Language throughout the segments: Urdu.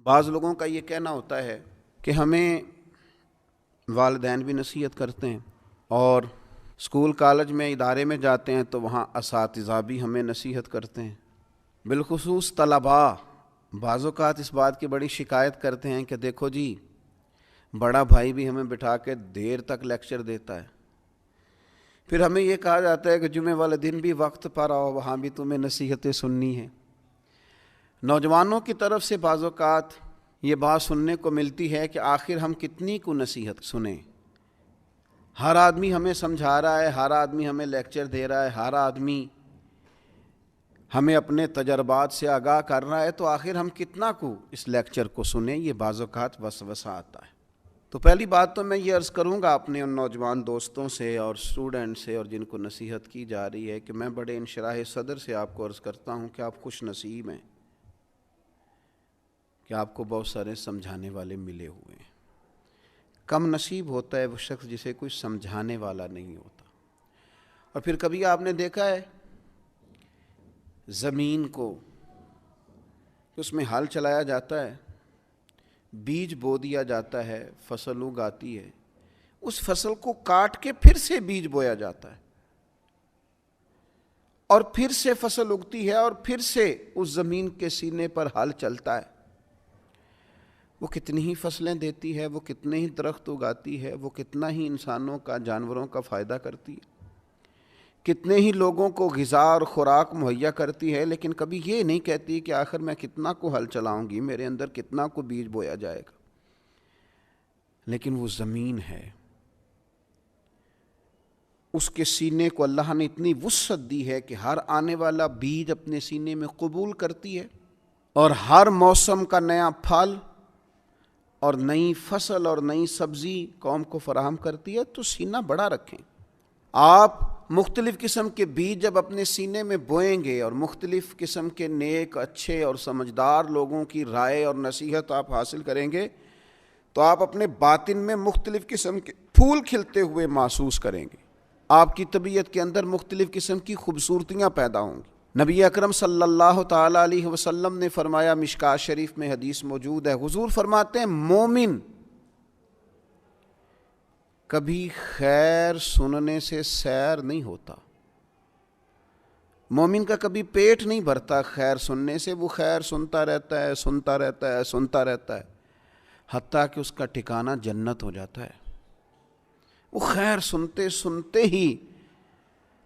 بعض لوگوں کا یہ کہنا ہوتا ہے کہ ہمیں والدین بھی نصیحت کرتے ہیں اور اسکول کالج میں ادارے میں جاتے ہیں تو وہاں اساتذہ بھی ہمیں نصیحت کرتے ہیں، بالخصوص طلباء بعض اوقات اس بات کی بڑی شکایت کرتے ہیں کہ دیکھو جی بڑا بھائی بھی ہمیں بٹھا کے دیر تک لیکچر دیتا ہے، پھر ہمیں یہ کہا جاتا ہے کہ جمعے والے دن بھی وقت پر آؤ، وہاں بھی تمہیں نصیحتیں سننی ہیں۔ نوجوانوں کی طرف سے بعض اوقات یہ بات سننے کو ملتی ہے کہ آخر ہم کتنی کو نصیحت سنیں، ہر آدمی ہمیں سمجھا رہا ہے، ہر آدمی ہمیں لیکچر دے رہا ہے، ہر آدمی ہمیں اپنے تجربات سے آگاہ کر رہا ہے، تو آخر ہم کتنا کو اس لیکچر کو سنیں، یہ بعض اوقات وسوسہ آتا ہے۔ تو پہلی بات تو میں یہ عرض کروں گا اپنے ان نوجوان دوستوں سے اور اسٹوڈنٹ سے اور جن کو نصیحت کی جا رہی ہے کہ میں بڑے انشراح صدر سے آپ کو عرض کرتا ہوں کہ آپ خوش نصیب ہیں کہ آپ کو بہت سارے سمجھانے والے ملے ہوئے ہیں۔ کم نصیب ہوتا ہے وہ شخص جسے کوئی سمجھانے والا نہیں ہوتا۔ اور پھر کبھی آپ نے دیکھا ہے زمین کو، اس میں ہل چلایا جاتا ہے، بیج بو دیا جاتا ہے، فصل اگاتی ہے، اس فصل کو کاٹ کے پھر سے بیج بویا جاتا ہے اور پھر سے فصل اگتی ہے اور پھر سے اس زمین کے سینے پر ہل چلتا ہے۔ وہ کتنی ہی فصلیں دیتی ہے، وہ کتنے ہی درخت اگاتی ہے، وہ کتنا ہی انسانوں کا جانوروں کا فائدہ کرتی ہے، کتنے ہی لوگوں کو غذا اور خوراک مہیا کرتی ہے، لیکن کبھی یہ نہیں کہتی کہ آخر میں کتنا کو ہل چلاؤں گی، میرے اندر کتنا کو بیج بویا جائے گا۔ لیکن وہ زمین ہے، اس کے سینے کو اللہ نے اتنی وسعت دی ہے کہ ہر آنے والا بیج اپنے سینے میں قبول کرتی ہے اور ہر موسم کا نیا پھل اور نئی فصل اور نئی سبزی قوم کو فراہم کرتی ہے۔ تو سینہ بڑا رکھیں۔ آپ مختلف قسم کے بیج جب اپنے سینے میں بوئیں گے اور مختلف قسم کے نیک، اچھے اور سمجھدار لوگوں کی رائے اور نصیحت آپ حاصل کریں گے تو آپ اپنے باطن میں مختلف قسم کے پھول کھلتے ہوئے محسوس کریں گے، آپ کی طبیعت کے اندر مختلف قسم کی خوبصورتیاں پیدا ہوں گی۔ نبی اکرم صلی اللہ تعالیٰ علیہ وسلم نے فرمایا، مشکوٰۃ شریف میں حدیث موجود ہے، حضور فرماتے ہیں مومن کبھی خیر سننے سے سیر نہیں ہوتا، مومن کا کبھی پیٹ نہیں بھرتا خیر سننے سے، وہ خیر سنتا رہتا ہے، سنتا رہتا ہے، سنتا رہتا ہے، حتیٰ کہ اس کا ٹھکانہ جنت ہو جاتا ہے۔ وہ خیر سنتے سنتے ہی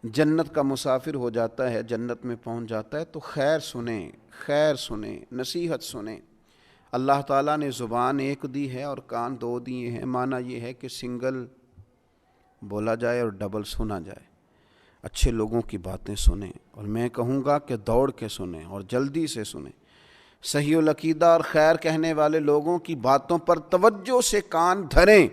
جنت کا مسافر ہو جاتا ہے، جنت میں پہنچ جاتا ہے۔ تو خیر سنیں، خیر سنیں، نصیحت سنیں۔ اللہ تعالیٰ نے زبان ایک دی ہے اور کان دو دیے ہیں، معنی یہ ہے کہ سنگل بولا جائے اور ڈبل سنا جائے۔ اچھے لوگوں کی باتیں سنیں، اور میں کہوں گا کہ دوڑ کے سنیں اور جلدی سے سنیں۔ صحیح العقیدہ اور خیر کہنے والے لوگوں کی باتوں پر توجہ سے کان دھریں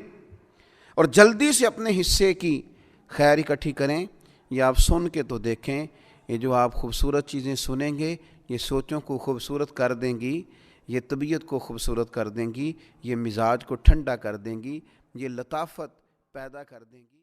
اور جلدی سے اپنے حصے کی خیر اکٹھی کریں۔ یہ آپ سن کے تو دیکھیں، یہ جو آپ خوبصورت چیزیں سنیں گے یہ سوچوں کو خوبصورت کر دیں گی، یہ طبیعت کو خوبصورت کر دیں گی، یہ مزاج کو ٹھنڈا کر دیں گی، یہ لطافت پیدا کر دیں گی۔